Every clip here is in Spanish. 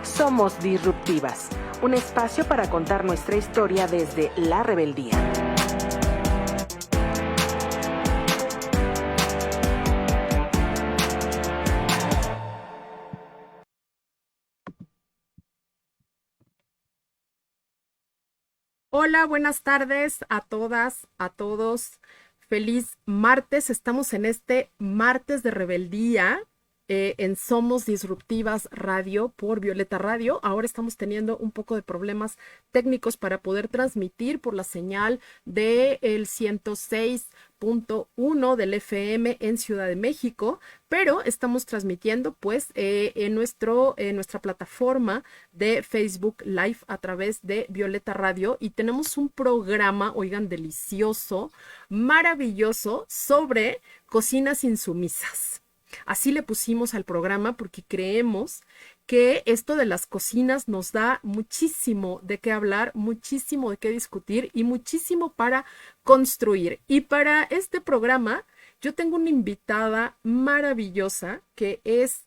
Somos Disruptivas, un espacio para contar nuestra historia desde la rebeldía. Hola, buenas tardes a todas, a todos. Feliz martes. Estamos en este martes de rebeldía en Somos Disruptivas Radio por Violeta Radio. Ahora estamos teniendo un poco de problemas técnicos para poder transmitir por la señal del 106.1 del FM en Ciudad de México, pero estamos transmitiendo pues en nuestra plataforma de Facebook Live a través de Violeta Radio y tenemos un programa, oigan, delicioso, maravilloso sobre cocinas insumisas. Así le pusimos al programa porque creemos que esto de las cocinas nos da muchísimo de qué hablar, muchísimo de qué discutir y muchísimo para construir. Y para este programa yo tengo una invitada maravillosa que es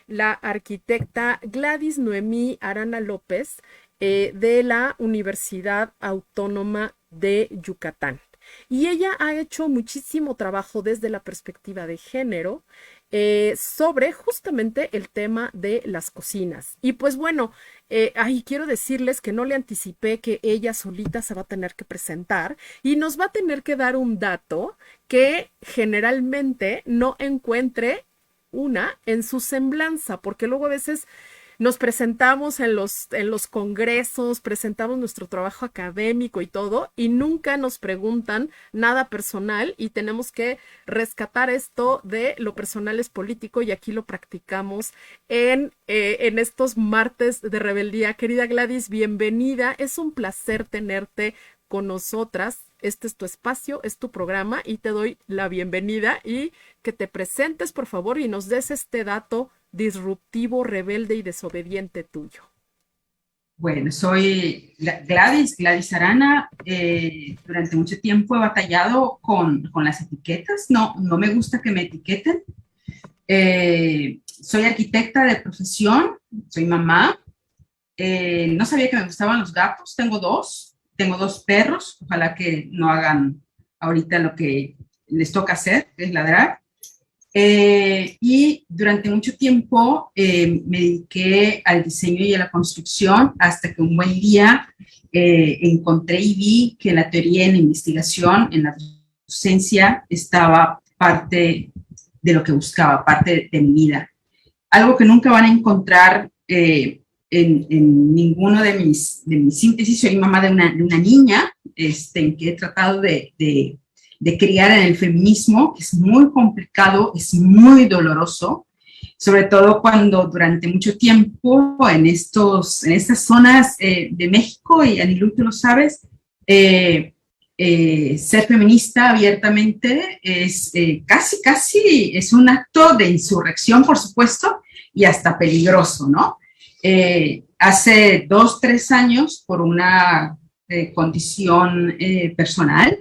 la arquitecta Gladys Noemí Arana López de la Universidad Autónoma de Yucatán. Y ella ha hecho muchísimo trabajo desde la perspectiva de género sobre justamente el tema de las cocinas. Y pues bueno, quiero decirles que no le anticipé que ella solita se va a tener que presentar y nos va a tener que dar un dato que generalmente no encuentre una en su semblanza, porque luego a veces nos presentamos en los congresos, presentamos nuestro trabajo académico y todo, y nunca nos preguntan nada personal y tenemos que rescatar esto de lo personal es político y aquí lo practicamos en estos martes de rebeldía. Querida Gladys, bienvenida. Es un placer tenerte con nosotras. Este es tu espacio, es tu programa y te doy la bienvenida y que te presentes, por favor, y nos des este dato disruptivo, rebelde y desobediente tuyo. Bueno, soy Gladys Arana. Durante mucho tiempo he batallado con las etiquetas. No me gusta que me etiqueten. Soy arquitecta de profesión, soy mamá. No sabía que me gustaban los gatos. Tengo dos perros. Ojalá que no hagan ahorita lo que les toca hacer, que es ladrar. Y durante mucho tiempo me dediqué al diseño y a la construcción hasta que un buen día encontré y vi que la teoría en la investigación, en la docencia, estaba parte de lo que buscaba, parte de mi vida. Algo que nunca van a encontrar en ninguno de mis síntesis. Soy mamá de una niña en que he tratado de criar en el feminismo, que es muy complicado, es muy doloroso, sobre todo cuando durante mucho tiempo en estas zonas de México, y Anilú, tú lo sabes, ser feminista abiertamente es casi es un acto de insurrección, por supuesto, y hasta peligroso, ¿no? Hace 2-3 años, por una condición personal,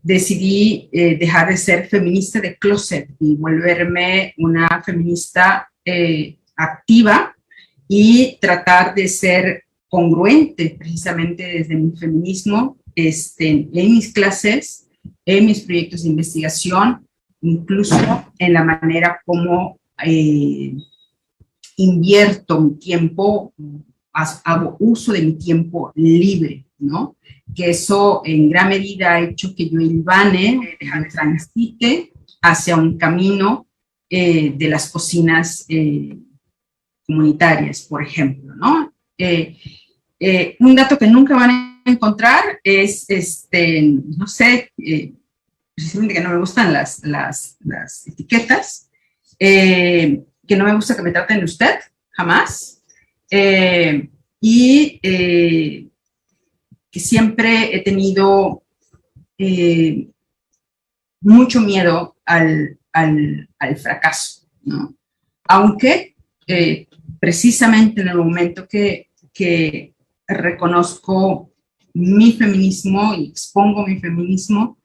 decidí dejar de ser feminista de closet y volverme una feminista activa y tratar de ser congruente precisamente desde mi feminismo en mis clases, en mis proyectos de investigación, incluso en la manera como invierto mi tiempo, hago uso de mi tiempo libre, ¿no? Que eso en gran medida ha hecho que yo ilvane, transite hacia un camino de las cocinas comunitarias, por ejemplo, ¿no? Un dato que nunca van a encontrar es, no sé, precisamente que no me gustan las etiquetas, que no me gusta que me traten de usted, jamás, y que siempre he tenido mucho miedo al fracaso, ¿no? Aunque precisamente en el momento que reconozco mi feminismo y expongo mi feminismo,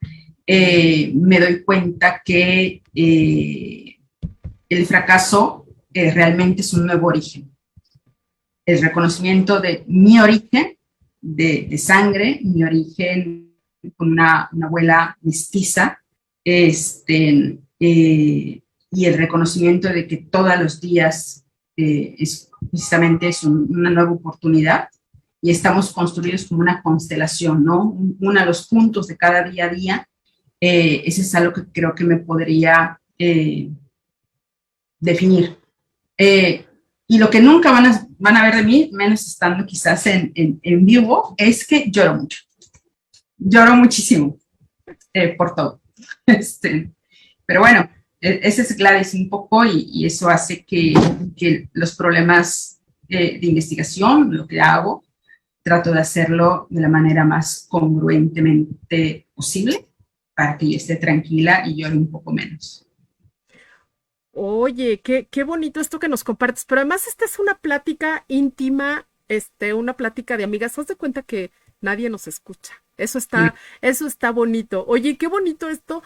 me doy cuenta que el fracaso realmente es un nuevo origen. El reconocimiento de mi origen de sangre, mi origen con una abuela mestiza, y el reconocimiento de que todos los días precisamente es una nueva oportunidad y estamos construidos como una constelación, ¿no? Uno de los puntos de cada día a día, ese es algo que creo que me podría definir. Y lo que nunca van a ver de mí, menos estando quizás en vivo, es que lloro mucho. Lloro muchísimo por todo. Pero bueno, ese es Gladys un poco y eso hace que los problemas de investigación, lo que hago, trato de hacerlo de la manera más congruentemente posible para que yo esté tranquila y llore un poco menos. Oye, qué bonito esto que nos compartes, pero además esta es una plática íntima, una plática de amigas. Haz de cuenta que nadie nos escucha. Eso está bonito. Oye, qué bonito esto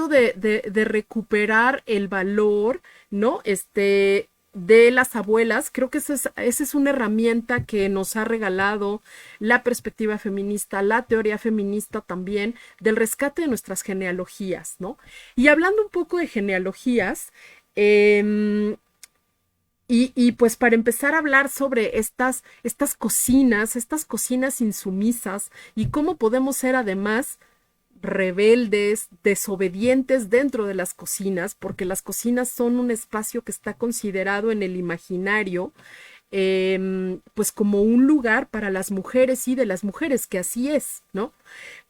de recuperar el valor, ¿no? De las abuelas. Creo que esa es una herramienta que nos ha regalado la perspectiva feminista, la teoría feminista también, del rescate de nuestras genealogías, ¿no? Y hablando un poco de genealogías, y pues para empezar a hablar sobre estas cocinas insumisas y cómo podemos ser además rebeldes, desobedientes dentro de las cocinas, porque las cocinas son un espacio que está considerado en el imaginario pues como un lugar para las mujeres y de las mujeres, que así es, ¿no?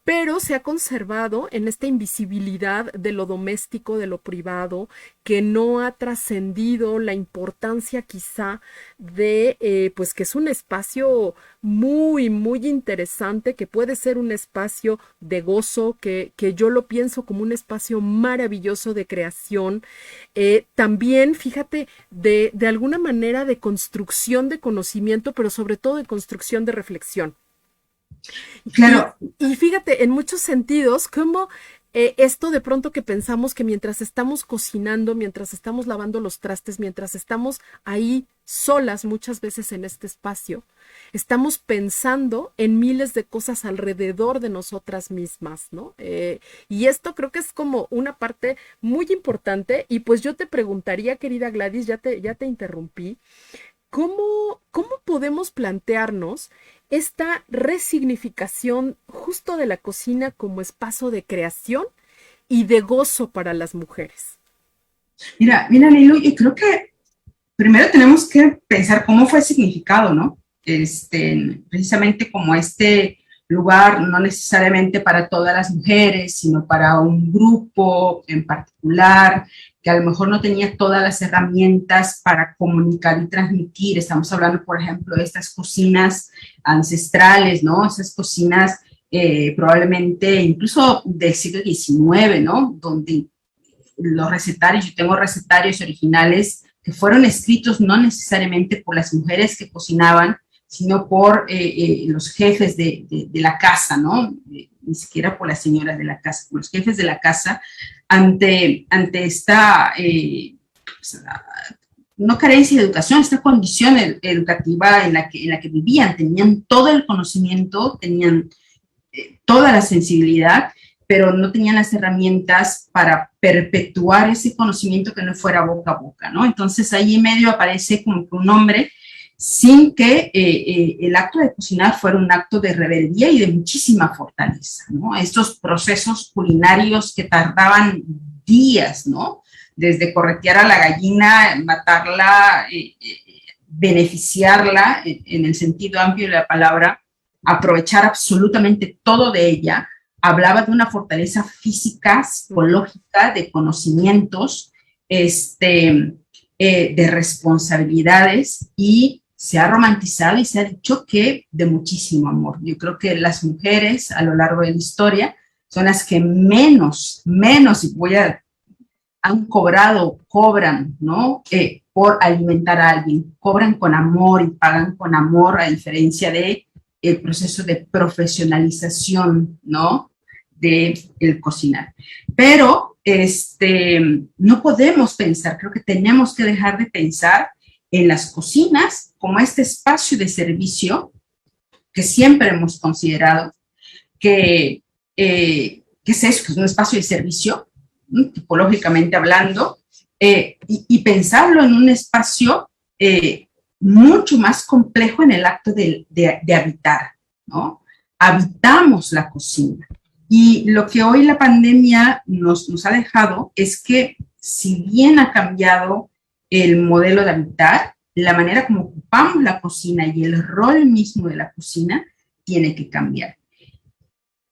Pero se ha conservado en esta invisibilidad de lo doméstico, de lo privado, que no ha trascendido la importancia quizá de, pues que es un espacio muy, muy interesante, que puede ser un espacio de gozo, que yo lo pienso como un espacio maravilloso de creación. También, fíjate, de alguna manera de construcción de conocimiento, pero sobre todo de construcción de reflexión. Claro. Y fíjate, en muchos sentidos, como esto de pronto que pensamos que mientras estamos cocinando, mientras estamos lavando los trastes, mientras estamos ahí solas muchas veces en este espacio, estamos pensando en miles de cosas alrededor de nosotras mismas, ¿no? Y esto creo que es como una parte muy importante. Y pues yo te preguntaría, querida Gladys, ya te interrumpí, ¿cómo podemos plantearnos esta resignificación justo de la cocina como espacio de creación y de gozo para las mujeres? Mira, Lilu, yo creo que primero tenemos que pensar cómo fue significado, ¿no? Precisamente como este lugar, no necesariamente para todas las mujeres, sino para un grupo en particular, que a lo mejor no tenía todas las herramientas para comunicar y transmitir. Estamos hablando, por ejemplo, de estas cocinas ancestrales, ¿no? Esas cocinas probablemente incluso del siglo XIX, ¿no? Donde los recetarios, yo tengo recetarios originales que fueron escritos no necesariamente por las mujeres que cocinaban, sino por los jefes de la casa, ¿no? Ni siquiera por las señoras de la casa, por los jefes de la casa, ante esta, no carencia de educación, esta condición educativa en la que vivían. Tenían todo el conocimiento, tenían toda la sensibilidad, pero no tenían las herramientas para perpetuar ese conocimiento que no fuera boca a boca, ¿no? Entonces ahí en medio aparece como que un hombre sin que el acto de cocinar fuera un acto de rebeldía y de muchísima fortaleza, ¿no? Estos procesos culinarios que tardaban días, ¿no? Desde corretear a la gallina, matarla, beneficiarla, en el sentido amplio de la palabra, aprovechar absolutamente todo de ella, hablaba de una fortaleza física, psicológica, de conocimientos, de responsabilidades, y se ha romantizado y se ha dicho que de muchísimo amor. Yo creo que las mujeres a lo largo de la historia son las que menos, y cobran, ¿no? Por alimentar a alguien. Cobran con amor y pagan con amor, a diferencia de el proceso de profesionalización, ¿no? De el cocinar. Pero no podemos pensar, creo que tenemos que dejar de pensar en las cocinas como este espacio de servicio que siempre hemos considerado que es eso, que es un espacio de servicio, tipológicamente hablando, y pensarlo en un espacio mucho más complejo en el acto de habitar, ¿no? Habitamos la cocina. Y lo que hoy la pandemia nos ha dejado es que, si bien ha cambiado el modelo de habitar, la manera como ocupamos la cocina y el rol mismo de la cocina tiene que cambiar.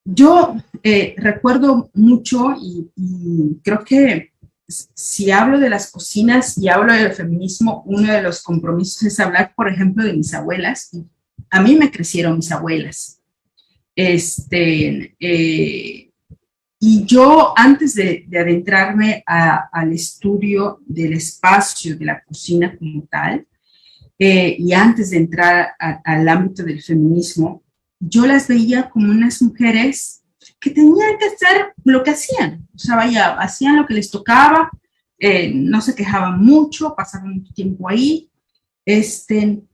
Yo recuerdo mucho y creo que si hablo de las cocinas y hablo del feminismo, uno de los compromisos es hablar, por ejemplo, de mis abuelas. A mí me crecieron mis abuelas. Y yo, antes de adentrarme al estudio del espacio de la cocina como tal, y antes de entrar al ámbito del feminismo, yo las veía como unas mujeres que tenían que hacer lo que hacían. O sea, vaya, hacían lo que les tocaba, no se quejaban mucho, pasaban mucho tiempo ahí.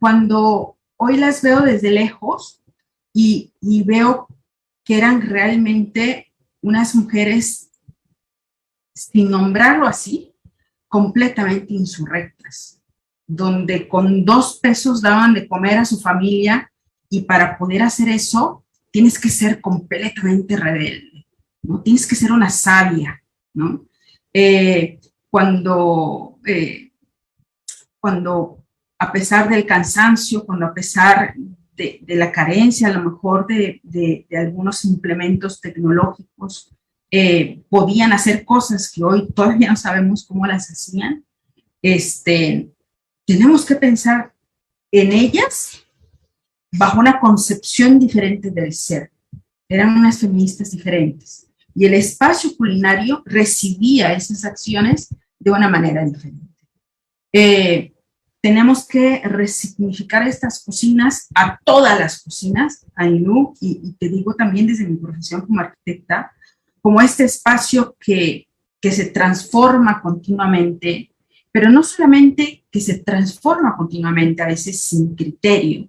Cuando hoy las veo desde lejos y veo que eran realmente unas mujeres, sin nombrarlo así, completamente insurrectas, donde con 2 pesos daban de comer a su familia, y para poder hacer eso tienes que ser completamente rebelde, ¿no? Tienes que ser una sabia, ¿no? Cuando a pesar del cansancio, cuando a pesar de la carencia a lo mejor de algunos implementos tecnológicos, podían hacer cosas que hoy todavía no sabemos cómo las hacían, tenemos que pensar en ellas bajo una concepción diferente del ser. Eran unas feministas diferentes. Y el espacio culinario recibía esas acciones de una manera diferente. Tenemos que resignificar estas cocinas, a todas las cocinas, Ainhoa, y te digo también desde mi profesión como arquitecta, como este espacio que se transforma continuamente, pero no solamente que se transforma continuamente, a veces sin criterio,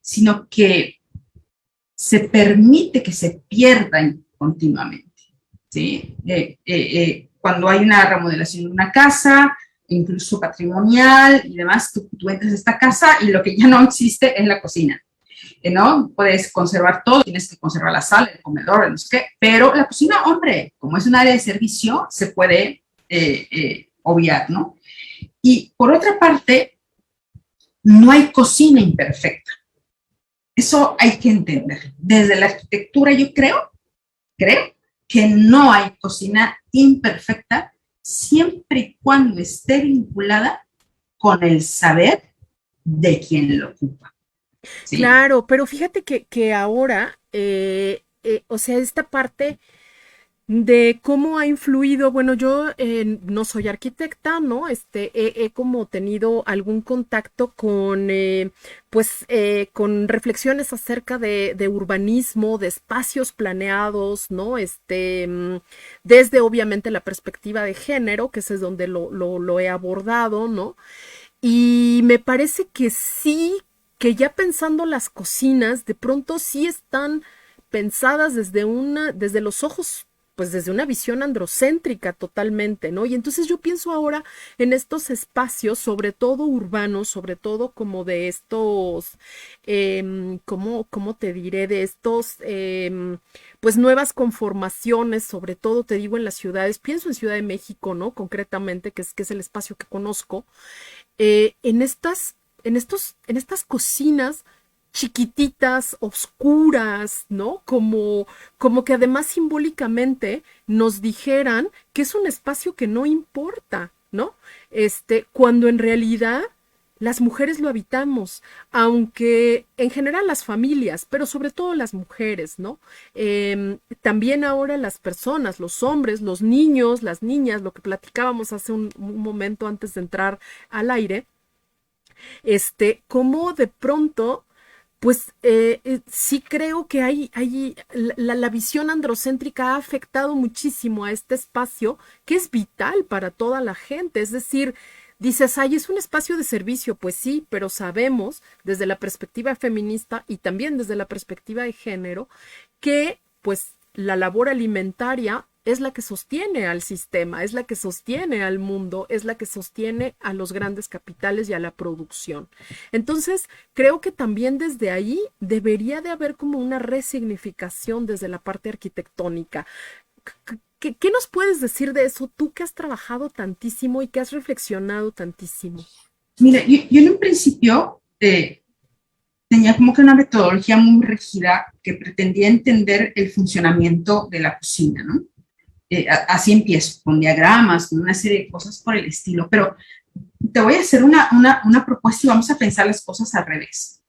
sino que se permite que se pierdan continuamente, ¿sí? Cuando hay una remodelación de una casa, incluso patrimonial y demás, tú entras a esta casa y lo que ya no existe es la cocina, ¿no? Puedes conservar todo, tienes que conservar la sala, el comedor, no sé qué, pero la cocina, hombre, como es un área de servicio, se puede obviar, ¿no? Y por otra parte, no hay cocina imperfecta. Eso hay que entender. Desde la arquitectura yo creo que no hay cocina imperfecta siempre y cuando esté vinculada con el saber de quien lo ocupa. ¿Sí? Claro, pero fíjate que ahora, o sea, esta parte de cómo ha influido, bueno, yo no soy arquitecta, ¿no? He como tenido algún contacto con, con reflexiones acerca de urbanismo, de espacios planeados, ¿no? Desde obviamente la perspectiva de género, que ese es donde lo he abordado, ¿no? Y me parece que sí, que ya pensando las cocinas, de pronto sí están pensadas desde los ojos, pues desde una visión androcéntrica totalmente, ¿no? Y entonces yo pienso ahora en estos espacios, sobre todo urbanos, sobre todo como de estos, ¿cómo te diré? De estos, pues nuevas conformaciones, sobre todo te digo en las ciudades, pienso en Ciudad de México, ¿no? Concretamente, que es el espacio que conozco, en estas cocinas chiquititas, oscuras, ¿no? Como que además simbólicamente nos dijeran que es un espacio que no importa, ¿no? Cuando en realidad las mujeres lo habitamos, aunque en general las familias, pero sobre todo las mujeres, ¿no? También ahora las personas, los hombres, los niños, las niñas, lo que platicábamos hace un momento antes de entrar al aire, cómo de pronto pues sí creo que la visión androcéntrica ha afectado muchísimo a este espacio que es vital para toda la gente. Es decir, dices, ay, es un espacio de servicio, pues sí, pero sabemos desde la perspectiva feminista y también desde la perspectiva de género que pues la labor alimentaria es la que sostiene al sistema, es la que sostiene al mundo, es la que sostiene a los grandes capitales y a la producción. Entonces, creo que también desde ahí debería de haber como una resignificación desde la parte arquitectónica. ¿Qué nos puedes decir de eso? Tú que has trabajado tantísimo y que has reflexionado tantísimo. Mira, yo en un principio tenía como que una metodología muy rígida que pretendía entender el funcionamiento de la cocina, ¿no? Así empiezo, con diagramas, con una serie de cosas por el estilo, pero te voy a hacer una propuesta y vamos a pensar las cosas al revés.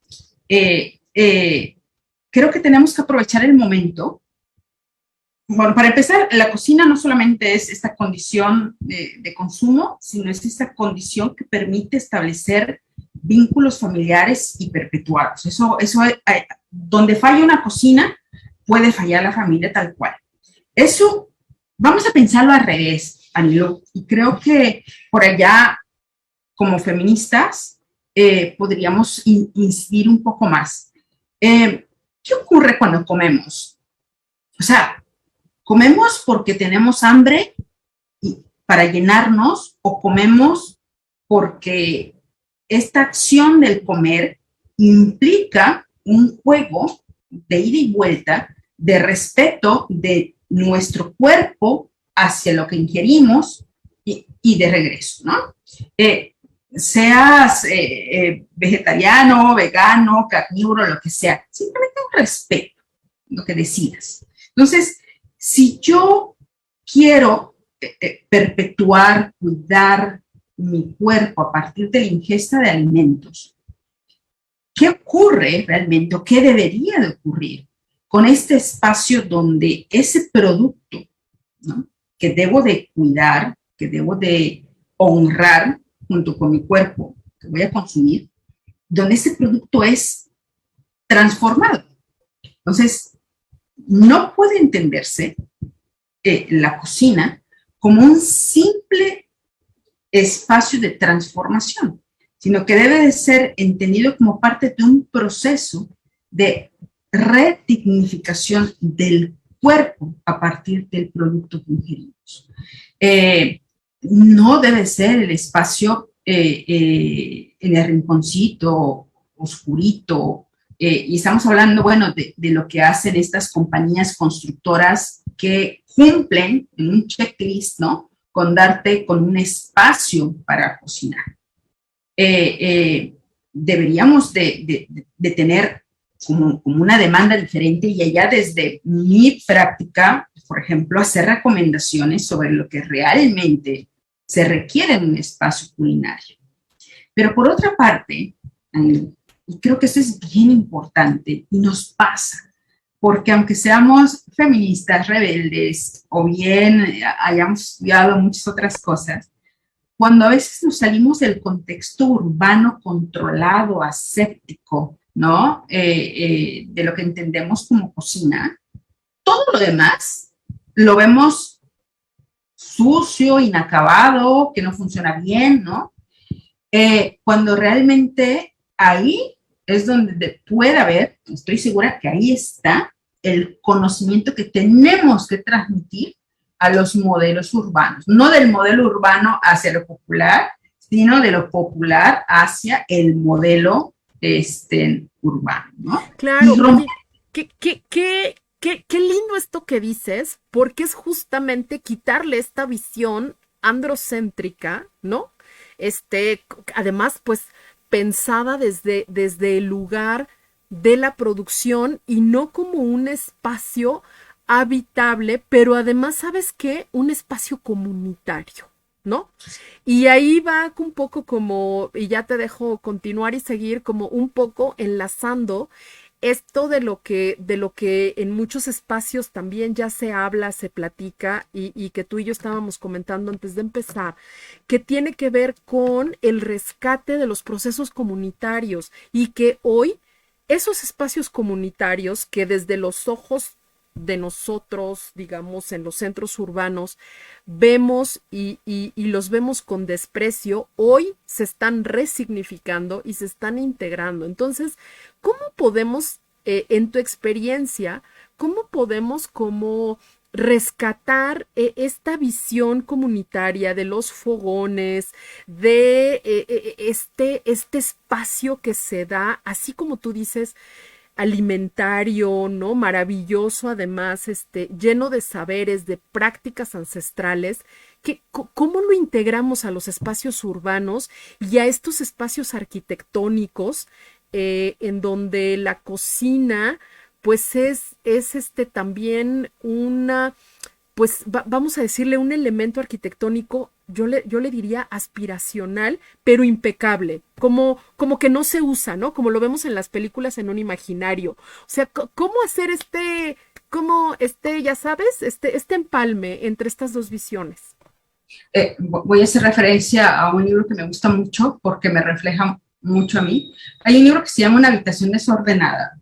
Creo que tenemos que aprovechar el momento. Bueno, para empezar, la cocina no solamente es esta condición de consumo, sino es esta condición que permite establecer vínculos familiares y perpetuados. Eso donde falla una cocina, puede fallar la familia tal cual. Eso, vamos a pensarlo al revés, Anilo, y creo que por allá, como feministas, podríamos incidir un poco más. ¿Qué ocurre cuando comemos? O sea, ¿comemos porque tenemos hambre para llenarnos o comemos porque esta acción del comer implica un juego de ida y vuelta, de respeto de nuestro cuerpo hacia lo que ingerimos y de regreso, ¿no? Seas vegetariano, vegano, carnívoro, lo que sea, simplemente un respeto, lo que decidas. Entonces, si yo quiero perpetuar, cuidar mi cuerpo a partir de la ingesta de alimentos, ¿qué ocurre realmente o qué debería de ocurrir con este espacio donde ese producto, ¿no?, que debo de cuidar, que debo de honrar junto con mi cuerpo que voy a consumir, donde ese producto es transformado? Entonces, no puede entenderse la cocina como un simple espacio de transformación, sino que debe de ser entendido como parte de un proceso de redignificación del cuerpo a partir del producto que ingerimos. No debe ser el espacio en el rinconcito oscurito, y estamos hablando, bueno, de lo que hacen estas compañías constructoras que cumplen en un checklist, ¿no?, con darte con un espacio para cocinar. Deberíamos de tener como una demanda diferente y allá desde mi práctica, por ejemplo, hacer recomendaciones sobre lo que realmente se requiere en un espacio culinario. Pero por otra parte, y creo que eso es bien importante y nos pasa, porque aunque seamos feministas rebeldes o bien hayamos estudiado muchas otras cosas, cuando a veces nos salimos del contexto urbano controlado, aséptico, ¿no?, de lo que entendemos como cocina, todo lo demás lo vemos sucio, inacabado, que no funciona bien, ¿no? Cuando realmente ahí es donde puede haber, estoy segura que ahí está el conocimiento que tenemos que transmitir a los modelos urbanos, no del modelo urbano hacia lo popular, sino de lo popular hacia el modelo urbano, ¿no? Claro, oye, qué lindo esto que dices, porque es justamente quitarle esta visión androcéntrica, ¿no? Además, pues, pensada desde el lugar de la producción y no como un espacio habitable, pero además, ¿sabes qué? Un espacio comunitario, ¿no? Y ahí va un poco como, y ya te dejo continuar y seguir, como un poco enlazando esto de lo que en muchos espacios también ya se habla, se platica y que tú y yo estábamos comentando antes de empezar, que tiene que ver con el rescate de los procesos comunitarios y que hoy esos espacios comunitarios que desde los ojos de nosotros, digamos, en los centros urbanos, vemos y los vemos con desprecio, hoy se están resignificando y se están integrando. Entonces, ¿cómo podemos, en tu experiencia, cómo podemos como rescatar esta visión comunitaria de los fogones, de este espacio que se da, así como tú dices, alimentario, ¿no? Maravilloso, además, lleno de saberes, de prácticas ancestrales, ¿cómo lo integramos a los espacios urbanos y a estos espacios arquitectónicos en donde la cocina, pues es también una, pues vamos a decirle un elemento arquitectónico, yo le diría aspiracional, pero impecable, como que no se usa, ¿no? Como lo vemos en las películas en un imaginario. O sea, ¿cómo hacer ya sabes, este empalme entre estas dos visiones? Voy a hacer referencia a un libro que me gusta mucho porque me refleja mucho a mí. Hay un libro que se llama Una habitación desordenada,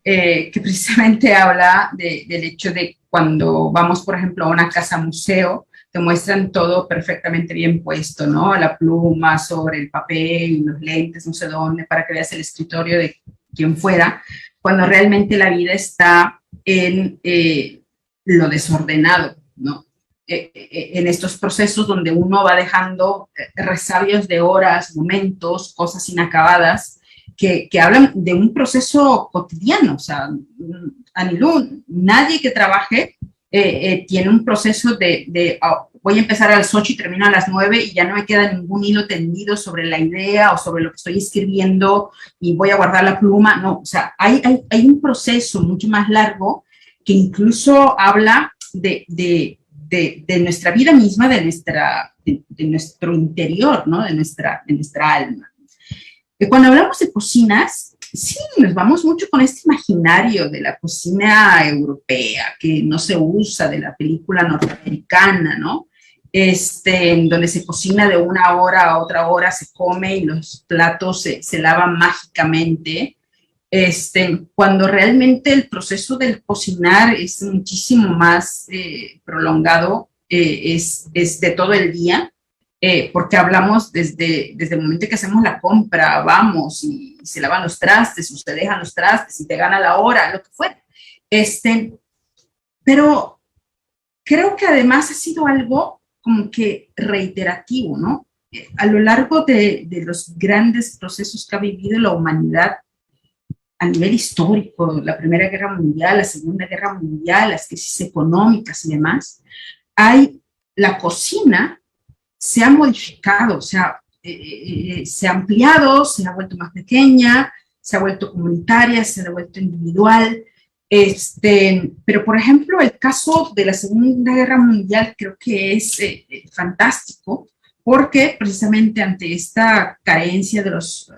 que precisamente habla del hecho de cuando vamos, por ejemplo, a una casa museo, te muestran todo perfectamente bien puesto, ¿no? La pluma sobre el papel, los lentes, no sé dónde, para que veas el escritorio de quien fuera, cuando realmente la vida está en lo desordenado, ¿no? En estos procesos donde uno va dejando resabios de horas, momentos, cosas inacabadas, que hablan de un proceso cotidiano. O sea, Anilú, nadie que trabaje tiene un proceso voy a empezar a las 8 y termino a las 9 y ya no me queda ningún hilo tendido sobre la idea o sobre lo que estoy escribiendo y voy a guardar la pluma. No, o sea, hay un proceso mucho más largo que incluso habla de nuestra vida misma, de nuestro interior, ¿no? De nuestra alma. Cuando hablamos de cocinas, sí, nos vamos mucho con este imaginario de la cocina europea, que no se usa, de la película norteamericana, ¿no? En donde se cocina de una hora a otra hora, se come y los platos se lavan mágicamente. Cuando realmente el proceso del cocinar es muchísimo más prolongado, es de todo el día. Porque hablamos desde el momento que hacemos la compra, vamos y se lavan los trastes, o se dejan los trastes y te gana la hora, lo que fuera. Pero creo que además ha sido algo como que reiterativo, ¿no? A lo largo de los grandes procesos que ha vivido la humanidad a nivel histórico, la Primera Guerra Mundial, la Segunda Guerra Mundial, las crisis económicas y demás, la cocina se ha modificado, se ha ampliado, se ha vuelto más pequeña, se ha vuelto comunitaria, se ha vuelto individual. Pero, por ejemplo, el caso de la Segunda Guerra Mundial creo que es fantástico, porque precisamente ante esta carencia de los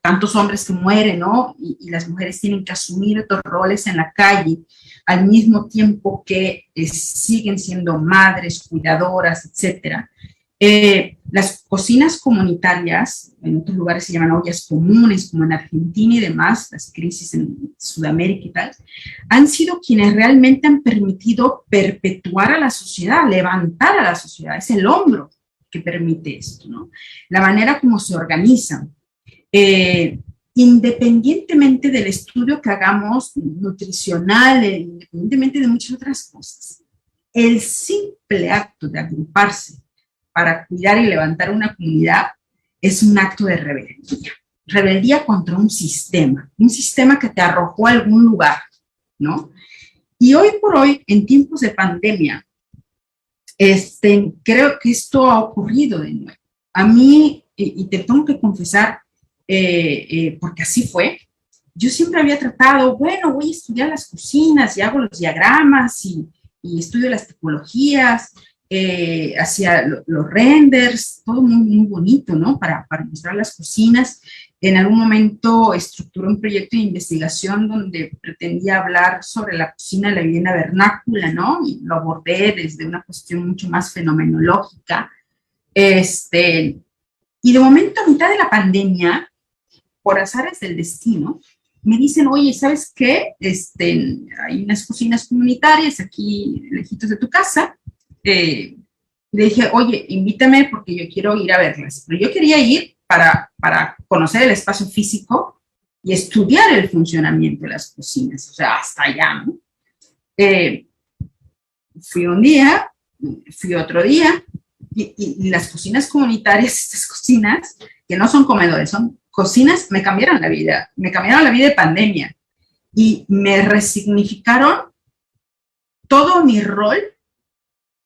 tantos hombres que mueren, ¿no? Y las mujeres tienen que asumir estos roles en la calle, al mismo tiempo que siguen siendo madres, cuidadoras, etc. Las cocinas comunitarias, en otros lugares se llaman ollas comunes, como en Argentina y demás, las crisis en Sudamérica y tal, han sido quienes realmente han permitido perpetuar a la sociedad, levantar a la sociedad. Es el hombro que permite esto, ¿no? La manera como se organizan. Independientemente del estudio que hagamos nutricional, independientemente de muchas otras cosas, el simple acto de agruparse para cuidar y levantar una comunidad es un acto de rebeldía contra un sistema que te arrojó a algún lugar, ¿no? Y hoy por hoy, en tiempos de pandemia, creo que esto ha ocurrido de nuevo. A mí, y te tengo que confesar, porque así fue, yo siempre había tratado, bueno, voy a estudiar las cocinas y hago los diagramas y estudio las tipologías, hacía los renders, todo muy, muy bonito, ¿no? Para mostrar las cocinas. En algún momento estructuré un proyecto de investigación donde pretendía hablar sobre la cocina de la vivienda vernácula, ¿no? Y lo abordé desde una cuestión mucho más fenomenológica. Y de momento, a mitad de la pandemia, por azares del destino, me dicen, oye, ¿sabes qué? Hay unas cocinas comunitarias aquí lejitos de tu casa. Le dije, oye, invítame porque yo quiero ir a verlas. Pero yo quería ir para conocer el espacio físico y estudiar el funcionamiento de las cocinas, o sea, hasta allá, ¿no? Fui un día, fui otro día, y las cocinas comunitarias, estas cocinas, que no son comedores, son cocinas, me cambiaron la vida de pandemia, y me resignificaron todo mi rol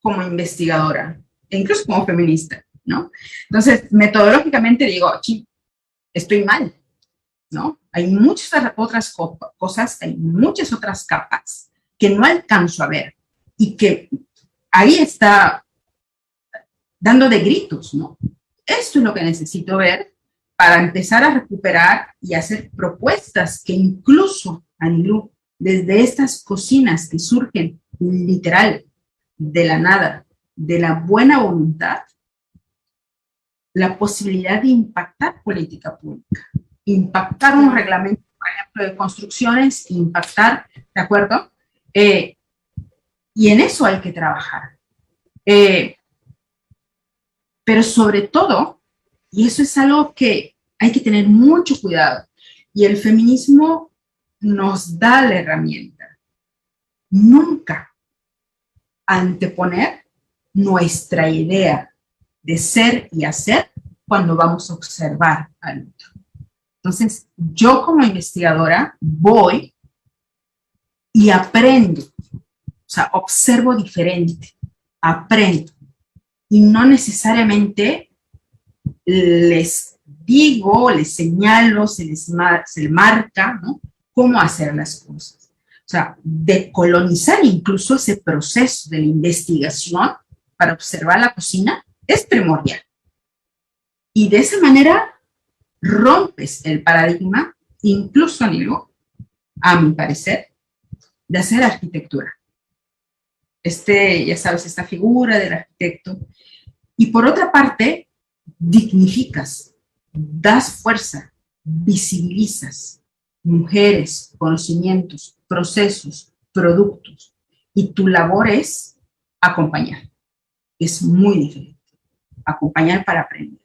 como investigadora, e incluso como feminista, ¿no? Entonces, metodológicamente digo, estoy mal, ¿no? Hay muchas otras cosas, hay muchas otras capas que no alcanzo a ver y que ahí está dando de gritos, ¿no? Esto es lo que necesito ver para empezar a recuperar y hacer propuestas que incluso, Anilú, desde estas cocinas que surgen literal de la nada, de la buena voluntad, la posibilidad de impactar política pública, impactar un reglamento, por ejemplo, de construcciones, impactar, ¿de acuerdo? Y en eso hay que trabajar. Pero sobre todo, y eso es algo que hay que tener mucho cuidado, y el feminismo nos da la herramienta, nunca anteponer nuestra idea de ser y hacer cuando vamos a observar al otro. Entonces, yo como investigadora voy y aprendo, o sea, observo diferente, aprendo, y no necesariamente les digo, les señalo, se les marca, ¿no?, cómo hacer las cosas. O sea, decolonizar incluso ese proceso de la investigación para observar la cocina es primordial. Y de esa manera rompes el paradigma, incluso a mi parecer, de hacer arquitectura. Ya sabes, esta figura del arquitecto. Y por otra parte, dignificas, das fuerza, visibilizas mujeres, conocimientos, procesos, productos. Y tu labor es acompañar. Es muy diferente. Acompañar para aprender.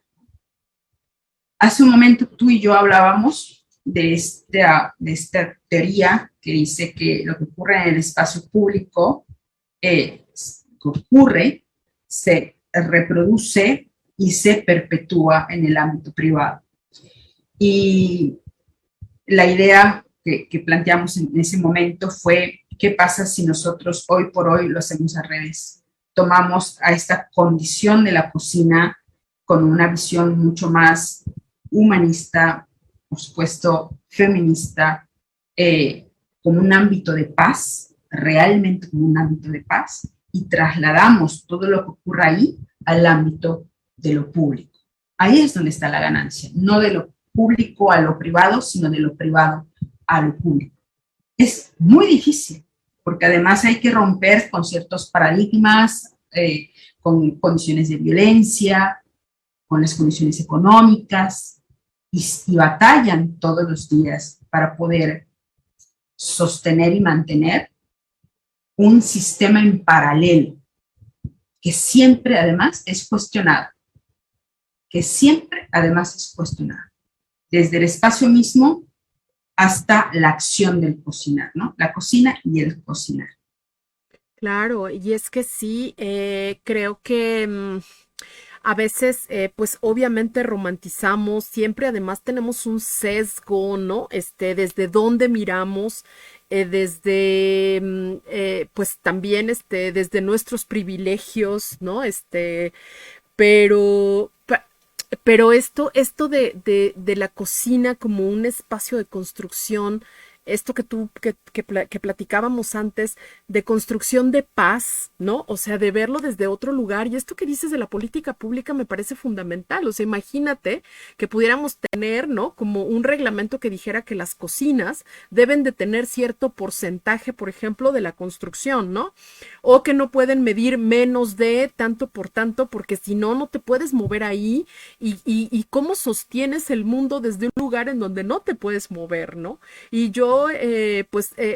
Hace un momento tú y yo hablábamos de esta teoría que dice que lo que ocurre en el espacio público ocurre, se reproduce y se perpetúa en el ámbito privado. Y la idea que planteamos en ese momento fue, ¿qué pasa si nosotros hoy por hoy lo hacemos al revés? Tomamos a esta condición de la cocina con una visión mucho más humanista, por supuesto, feminista, como un ámbito de paz, realmente como un ámbito de paz, y trasladamos todo lo que ocurra ahí al ámbito de lo público. Ahí es donde está la ganancia, no de lo público a lo privado, sino de lo privado a lo público. Es muy difícil, porque además hay que romper con ciertos paradigmas, con condiciones de violencia, con las condiciones económicas, y batallan todos los días para poder sostener y mantener un sistema en paralelo que siempre además es cuestionado, desde el espacio mismo hasta la acción del cocinar, ¿no? La cocina y el cocinar. Claro, y es que sí, creo que a veces, pues obviamente romantizamos, siempre además tenemos un sesgo, ¿no? Desde dónde miramos, pues también, desde nuestros privilegios, ¿no? Pero, pero esto de la cocina como un espacio de construcción, esto que platicábamos antes de construcción de paz, ¿no? O sea, de verlo desde otro lugar. Y esto que dices de la política pública me parece fundamental. O sea, imagínate que pudiéramos tener, ¿no? Como un reglamento que dijera que las cocinas deben de tener cierto porcentaje, por ejemplo, de la construcción, ¿no? O que no pueden medir menos de tanto por tanto, porque si no, no te puedes mover ahí. Y cómo sostienes el mundo desde un lugar en donde no te puedes mover, ¿no? Y yo,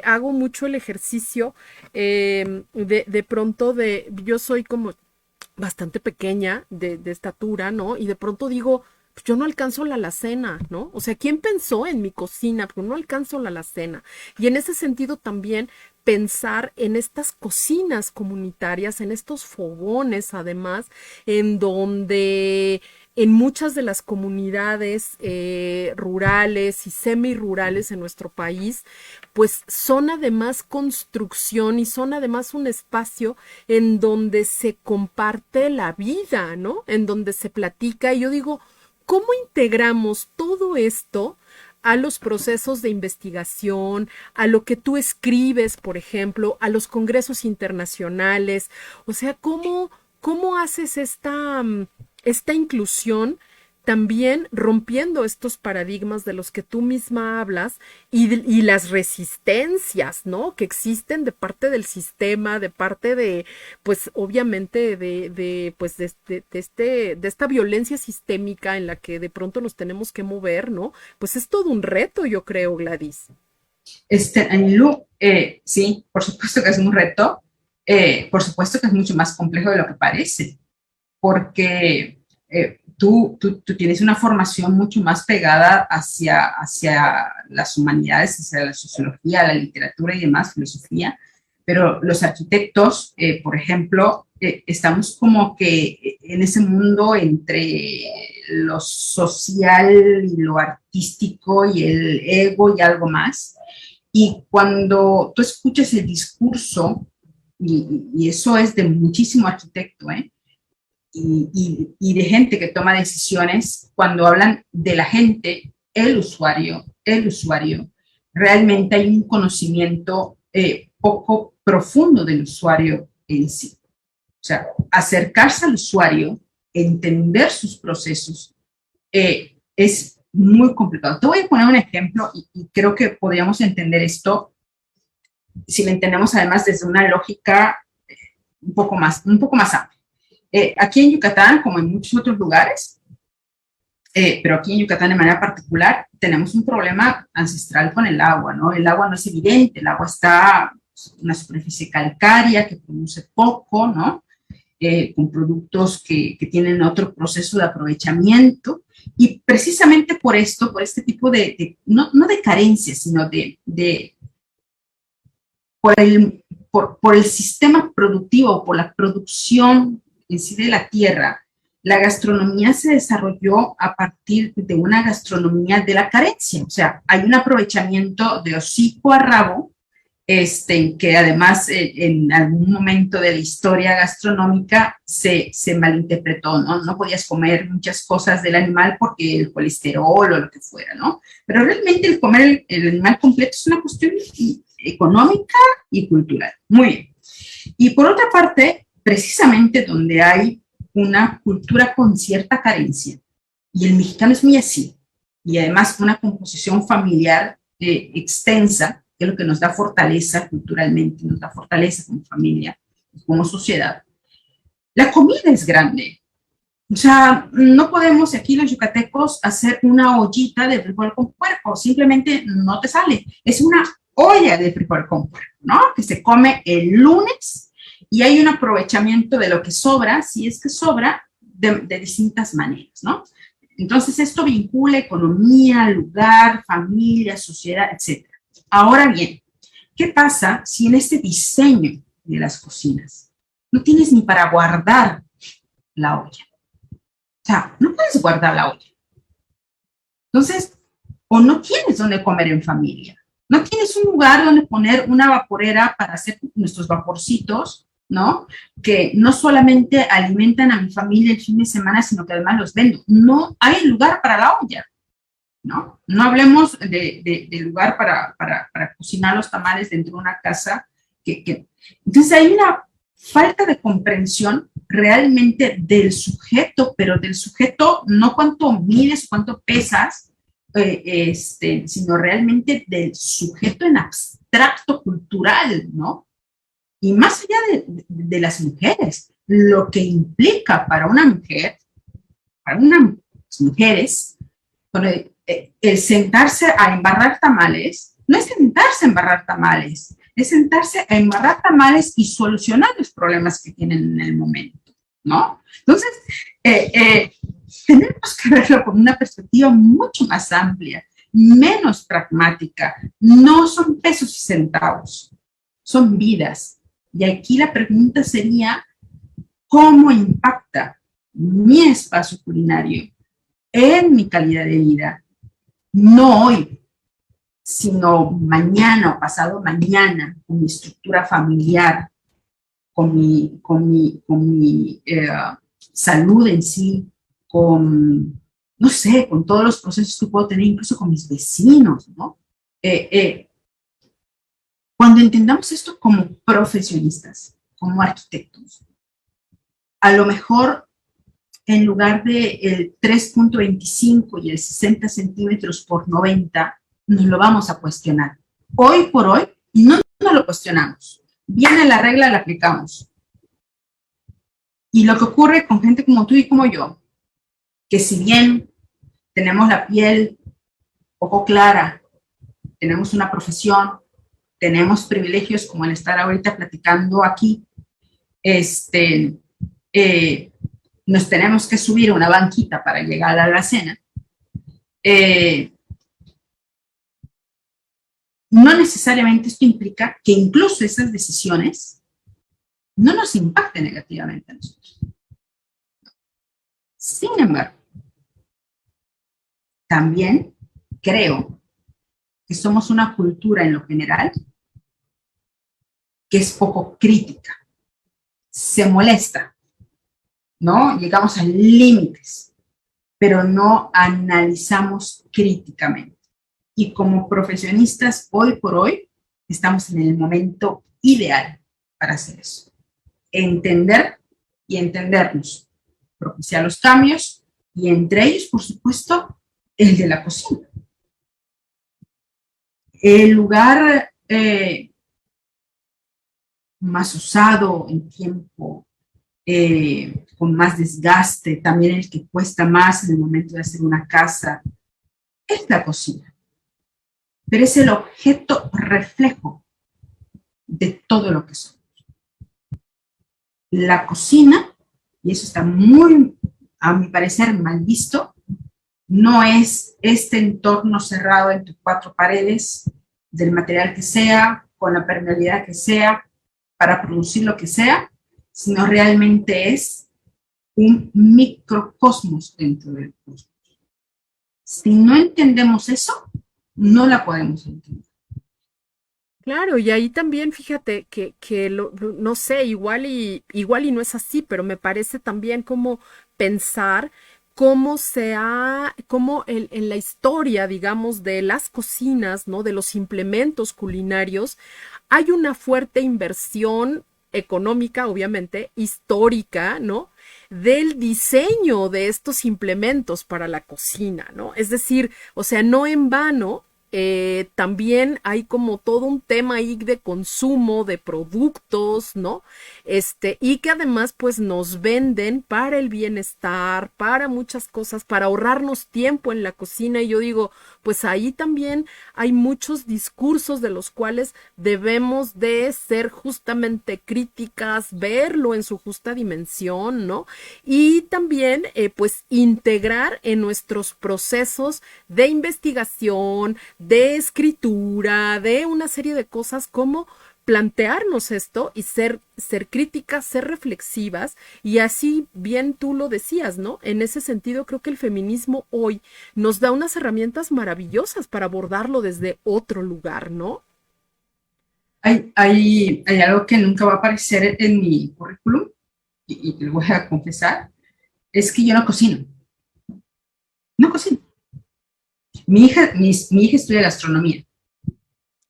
hago mucho el ejercicio de pronto yo soy como bastante pequeña de estatura, ¿no? Y de pronto digo, pues yo no alcanzo la alacena, ¿no? O sea, ¿quién pensó en mi cocina? Porque no alcanzo la alacena. Y en ese sentido también pensar en estas cocinas comunitarias, en estos fogones, además, en donde en muchas de las comunidades rurales y semirurales en nuestro país, pues son además construcción y son además un espacio en donde se comparte la vida, ¿no? En donde se platica. Y yo digo, ¿cómo integramos todo esto a los procesos de investigación, a lo que tú escribes, por ejemplo, a los congresos internacionales? O sea, ¿cómo haces esta inclusión también rompiendo estos paradigmas de los que tú misma hablas y las resistencias, ¿no? Que existen de parte del sistema, de parte de, pues obviamente de esta violencia sistémica en la que de pronto nos tenemos que mover, ¿no? Pues es todo un reto, yo creo, Gladys. Anilu, sí, por supuesto que es un reto, por supuesto que es mucho más complejo de lo que parece, porque tú tienes una formación mucho más pegada hacia las humanidades, hacia la sociología, la literatura y demás, filosofía, pero los arquitectos, por ejemplo, estamos como que en ese mundo entre lo social y lo artístico y el ego y algo más. Y cuando tú escuchas el discurso, y eso es de muchísimo arquitecto, y de gente que toma decisiones, cuando hablan de la gente, el usuario, realmente hay un conocimiento poco profundo del usuario en sí. O sea, acercarse al usuario, entender sus procesos, es muy complicado. Te voy a poner un ejemplo y creo que podríamos entender esto si lo entendemos además desde una lógica un poco más amplia. Aquí en Yucatán, como en muchos otros lugares, pero aquí en Yucatán de manera particular, tenemos un problema ancestral con el agua, ¿no? El agua no es evidente, el agua está en una superficie calcárea que produce poco, ¿no? Con productos que tienen otro proceso de aprovechamiento, y precisamente por esto, por este tipo no de carencia, sino por el sistema productivo, por la producción en sí de la tierra, la gastronomía se desarrolló a partir de una gastronomía de la carencia. O sea, hay un aprovechamiento de hocico a rabo, que además en algún momento de la historia gastronómica se malinterpretó, ¿no? No podías comer muchas cosas del animal porque el colesterol o lo que fuera, ¿no? Pero realmente el comer el animal completo es una cuestión económica y cultural. Muy bien. Y por otra parte, precisamente donde hay una cultura con cierta carencia, y el mexicano es muy así, y además una composición familiar extensa, que es lo que nos da fortaleza culturalmente, nos da fortaleza como familia, como sociedad. La comida es grande. O sea, no podemos aquí los yucatecos hacer una ollita de frijol con puerco, simplemente no te sale. Es una olla de frijol con puerco, ¿no? Que se come el lunes y hay un aprovechamiento de lo que sobra, si es que sobra, de distintas maneras, ¿no? Entonces esto vincula economía, lugar, familia, sociedad, etc. Ahora bien, ¿qué pasa si en este diseño de las cocinas no tienes ni para guardar la olla? O sea, no puedes guardar la olla. Entonces, o no tienes donde comer en familia, no tienes un lugar donde poner una vaporera para hacer nuestros vaporcitos, ¿no? Que no solamente alimentan a mi familia el fin de semana, sino que además los vendo. No hay lugar para la olla. ¿no? No hablemos de lugar para cocinar los tamales dentro de una casa. Entonces hay una falta de comprensión realmente del sujeto, pero del sujeto no cuánto mides, cuánto pesas, sino realmente del sujeto en abstracto cultural, ¿no? Y más allá de las mujeres, lo que implica para una mujer, para unas mujeres, el sentarse a embarrar tamales, no es sentarse a embarrar tamales, es sentarse a embarrar tamales y solucionar los problemas que tienen en el momento, ¿no? Entonces, tenemos que verlo con una perspectiva mucho más amplia, menos pragmática. No son pesos y centavos, son vidas. Y aquí la pregunta sería, ¿cómo impacta mi espacio culinario en mi calidad de vida? No hoy, sino mañana o pasado mañana, con mi estructura familiar, con mi salud en sí, no sé, con todos los procesos que puedo tener, incluso con mis vecinos, ¿no? Cuando entendamos esto como profesionistas, como arquitectos, a lo mejor en lugar del 3.25 y el 60 centímetros por 90, nos lo vamos a cuestionar. Hoy por hoy no lo cuestionamos. Viene la regla, la aplicamos. Y lo que ocurre con gente como tú y como yo, que si bien tenemos la piel poco clara, tenemos una profesión, tenemos privilegios como el estar ahorita platicando aquí, nos tenemos que subir a una banquita para llegar a la cena, no necesariamente esto implica que incluso esas decisiones no nos impacten negativamente a nosotros. Sin embargo, también creo que somos una cultura en lo general que es poco crítica, se molesta, ¿no? Llegamos a límites, pero no analizamos críticamente. Y como profesionistas, hoy por hoy, estamos en el momento ideal para hacer eso. Entender y entendernos, propiciar los cambios, y entre ellos, por supuesto, el de la cocina. El lugar más usado en tiempo, con más desgaste, también el que cuesta más en el momento de hacer una casa, es la cocina. Pero es el objeto reflejo de todo lo que somos. La cocina, y eso está muy, a mi parecer, mal visto, no es este entorno cerrado entre cuatro paredes, del material que sea, con la permeabilidad que sea, para producir lo que sea, sino realmente es un microcosmos dentro del cosmos. Si no entendemos eso, no la podemos entender. Claro, y ahí también fíjate que no sé, igual y no es así, pero me parece también como pensar cómo en la historia, digamos, de las cocinas, ¿no? De los implementos culinarios, hay una fuerte inversión económica, obviamente, histórica, ¿no? Del diseño de estos implementos para la cocina, ¿no? Es decir, o sea, no en vano. También hay como todo un tema ahí de consumo de productos, ¿no? Y que además pues nos venden para el bienestar, para muchas cosas, para ahorrarnos tiempo en la cocina. Y yo digo, pues ahí también hay muchos discursos de los cuales debemos de ser justamente críticas, verlo en su justa dimensión, ¿no? Y también pues integrar en nuestros procesos de investigación, de escritura, de una serie de cosas como plantearnos esto y ser críticas, ser reflexivas, y así bien tú lo decías, ¿no? En ese sentido creo que el feminismo hoy nos da unas herramientas maravillosas para abordarlo desde otro lugar, ¿no? Hay algo que nunca va a aparecer en mi currículum, y te lo voy a confesar, es que yo no cocino. No cocino. mi hija estudia gastronomía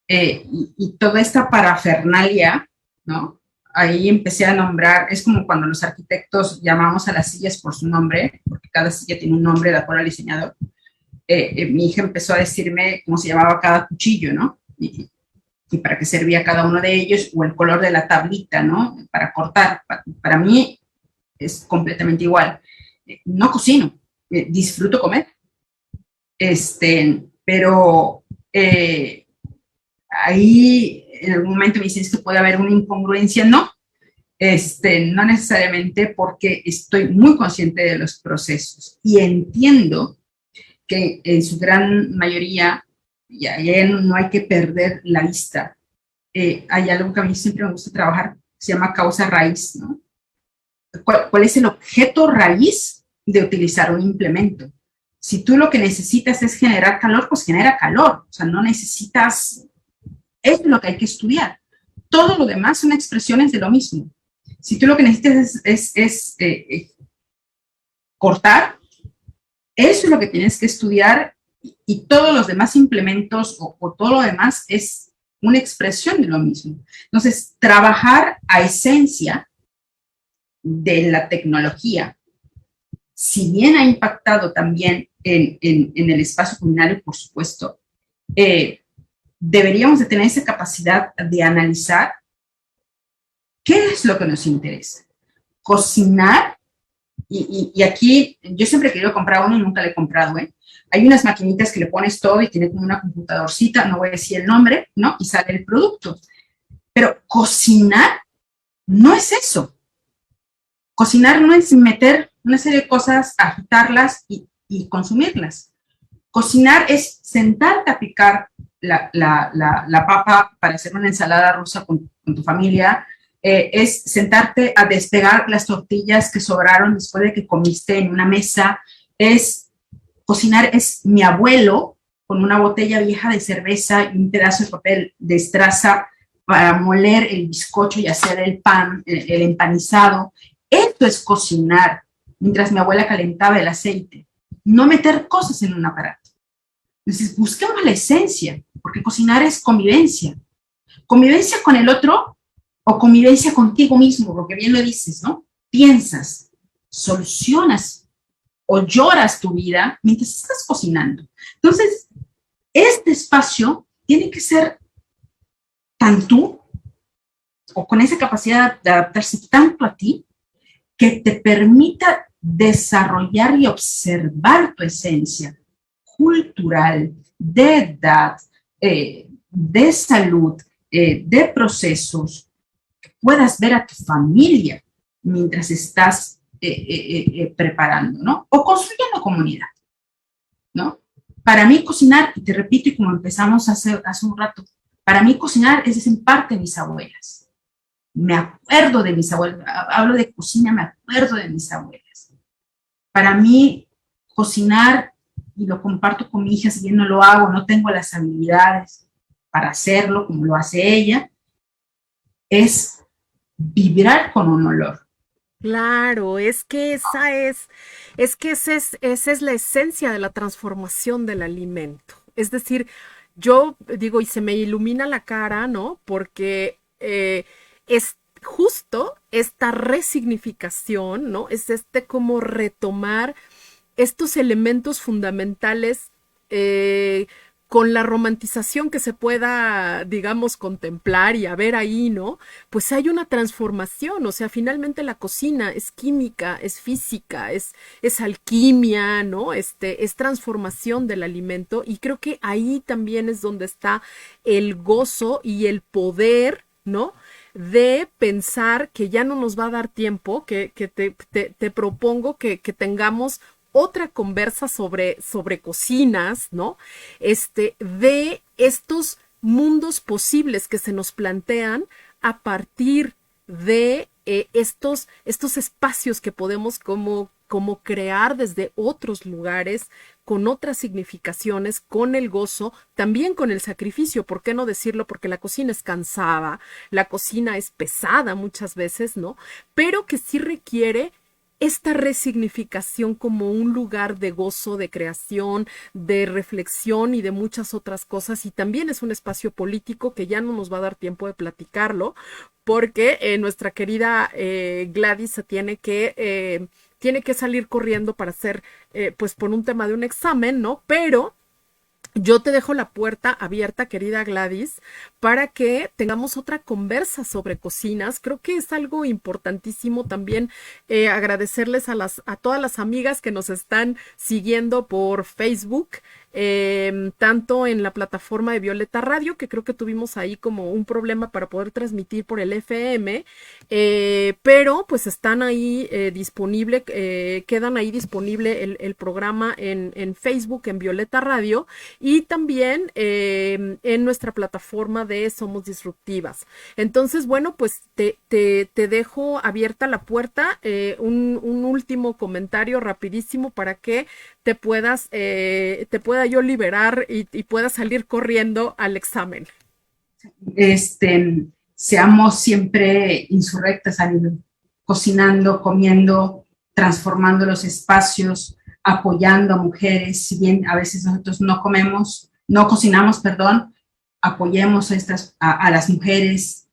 y toda esta parafernalia, ¿no? Ahí empecé a nombrar, es como cuando los arquitectos llamamos a las sillas por su nombre, porque cada silla tiene un nombre de acuerdo al diseñador. Mi hija empezó a decirme cómo se llamaba cada cuchillo, ¿no? Y para qué servía cada uno de ellos, o el color de la tablita, ¿no? Para cortar. Para mí es completamente igual. No cocino, disfruto comer. Pero ahí en algún momento me dicen, ¿esto puede haber una incongruencia? No, no necesariamente, porque estoy muy consciente de los procesos y entiendo que en su gran mayoría ya no hay que perder la vista. Hay algo que a mí siempre me gusta trabajar, se llama causa raíz, ¿no? ¿Cuál es el objeto raíz de utilizar un implemento? Si tú lo que necesitas es generar calor, pues genera calor. O sea, no necesitas... Eso es lo que hay que estudiar. Todo lo demás son expresiones de lo mismo. Si tú lo que necesitas es cortar, eso es lo que tienes que estudiar, y todos los demás implementos o todo lo demás es una expresión de lo mismo. Entonces, trabajar a esencia de la tecnología, si bien ha impactado también en el espacio culinario, por supuesto, deberíamos de tener esa capacidad de analizar qué es lo que nos interesa. Cocinar, y aquí yo siempre he querido comprar uno y nunca le he comprado, ¿eh? Hay unas maquinitas que le pones todo y tiene como una computadorcita, no voy a decir el nombre, ¿no? Y sale el producto. Pero cocinar no es eso. Cocinar no es meter una serie de cosas, agitarlas y consumirlas. Cocinar es sentarte a picar la papa para hacer una ensalada rusa con tu familia, es sentarte a despegar las tortillas que sobraron después de que comiste en una mesa, cocinar es mi abuelo con una botella vieja de cerveza y un pedazo de papel de estraza para moler el bizcocho y hacer el pan, el empanizado. Esto es cocinar, mientras mi abuela calentaba el aceite, no meter cosas en un aparato. Entonces, busquemos la esencia, porque cocinar es convivencia. Convivencia con el otro o convivencia contigo mismo, porque bien lo dices, ¿no? Piensas, solucionas o lloras tu vida mientras estás cocinando. Entonces, este espacio tiene que ser tan tú, o con esa capacidad de adaptarse tanto a ti, que te permita desarrollar y observar tu esencia cultural, de edad, de salud, de procesos, que puedas ver a tu familia mientras estás preparando, ¿no? O construyendo comunidad, ¿no? Para mí cocinar, y te repito, y como empezamos hace un rato, para mí cocinar es en parte mis abuelas. Me acuerdo de mis abuelas, hablo de cocina, me acuerdo de mis abuelas. Para mí cocinar, y lo comparto con mi hija, si bien no lo hago, no tengo las habilidades para hacerlo como lo hace ella, es vibrar con un olor. Claro, es que esa es la esencia de la transformación del alimento. Es decir, yo digo, y se me ilumina la cara, ¿no? Porque es justo esta resignificación, ¿no? Es como retomar estos elementos fundamentales con la romantización que se pueda, digamos, contemplar y a ver ahí, ¿no? Pues hay una transformación, o sea, finalmente la cocina es química, es física, es alquimia, ¿no? Es transformación del alimento, y creo que ahí también es donde está el gozo y el poder, ¿no? De pensar que ya no nos va a dar tiempo, que te propongo que tengamos otra conversa sobre cocinas, ¿no? De estos mundos posibles que se nos plantean a partir de estos espacios que podemos como crear desde otros lugares, con otras significaciones, con el gozo, también con el sacrificio, ¿por qué no decirlo? Porque la cocina es cansada, la cocina es pesada muchas veces, ¿no? Pero que sí requiere esta resignificación como un lugar de gozo, de creación, de reflexión y de muchas otras cosas. Y también es un espacio político que ya no nos va a dar tiempo de platicarlo, porque nuestra querida Gladys se tiene que salir corriendo para hacer, pues por un tema de un examen, ¿no? Pero yo te dejo la puerta abierta, querida Gladys, para que tengamos otra conversa sobre cocinas. Creo que es algo importantísimo también agradecerles a todas las amigas que nos están siguiendo por Facebook, tanto en la plataforma de Violeta Radio, que creo que tuvimos ahí como un problema para poder transmitir por el FM, pero pues están ahí disponible, quedan ahí disponible el programa en Facebook, en Violeta Radio, y también en nuestra plataforma de Somos Disruptivas. Entonces, bueno, pues te dejo abierta la puerta, un último comentario rapidísimo para que te pueda yo liberar y pueda salir corriendo al examen. Seamos siempre insurrectas, cocinando, comiendo, transformando los espacios, apoyando a mujeres. Si bien a veces nosotros no cocinamos, apoyemos a las mujeres,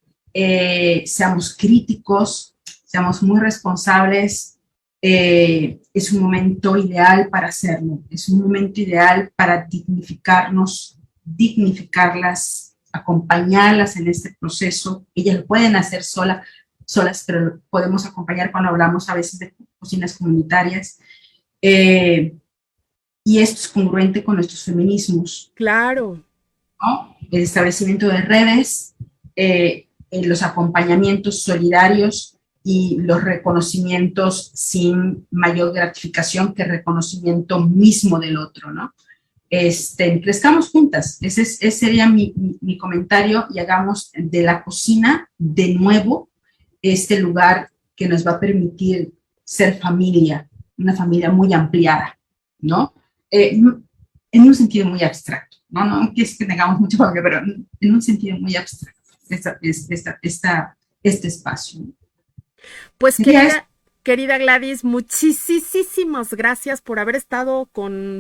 seamos críticos, seamos muy responsables. Es un momento ideal para hacerlo, es un momento ideal para dignificarnos, dignificarlas, acompañarlas en este proceso. Ellas lo pueden hacer solas, pero podemos acompañar cuando hablamos a veces de cocinas comunitarias. Y esto es congruente con nuestros feminismos. Claro. ¿No? El establecimiento de redes, los acompañamientos solidarios y los reconocimientos sin mayor gratificación que el reconocimiento mismo del otro, ¿no? Crezcamos juntas. Ese sería mi comentario, y hagamos de la cocina de nuevo este lugar que nos va a permitir ser familia, una familia muy ampliada, ¿no? En un sentido muy abstracto, ¿no? No es que tengamos mucho papel, pero en un sentido muy abstracto, este espacio, ¿no? Pues querida Gladys, muchísimas gracias por haber estado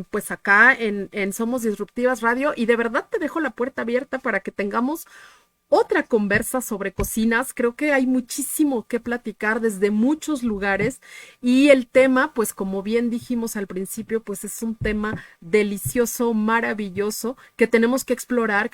pues acá en Somos Disruptivas Radio, y de verdad te dejo la puerta abierta para que tengamos otra conversa sobre cocinas. Creo que hay muchísimo que platicar desde muchos lugares, y el tema, pues como bien dijimos al principio, pues es un tema delicioso, maravilloso, que tenemos que explorar,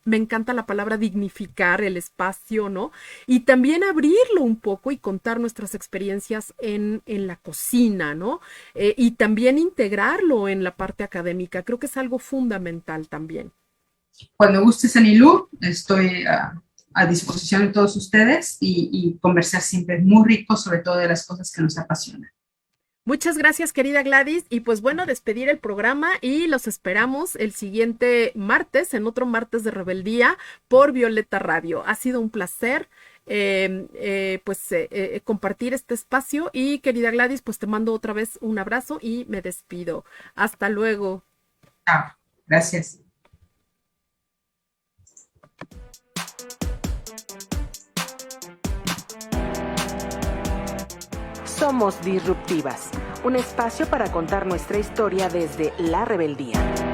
me encanta la palabra dignificar el espacio, ¿no? Y también abrirlo un poco y contar nuestras experiencias en la cocina, ¿no? Y también integrarlo en la parte académica. Creo que es algo fundamental también. Cuando guste, Sanilú, estoy a disposición de todos ustedes, y conversar siempre es muy rico, sobre todo de las cosas que nos apasionan. Muchas gracias, querida Gladys. Y pues bueno, despedir el programa, y los esperamos el siguiente martes, en otro martes de rebeldía por Violeta Radio. Ha sido un placer compartir este espacio, y querida Gladys, pues te mando otra vez un abrazo y me despido. Hasta luego. Chao. Gracias. Somos Disruptivas, un espacio para contar nuestra historia desde la rebeldía.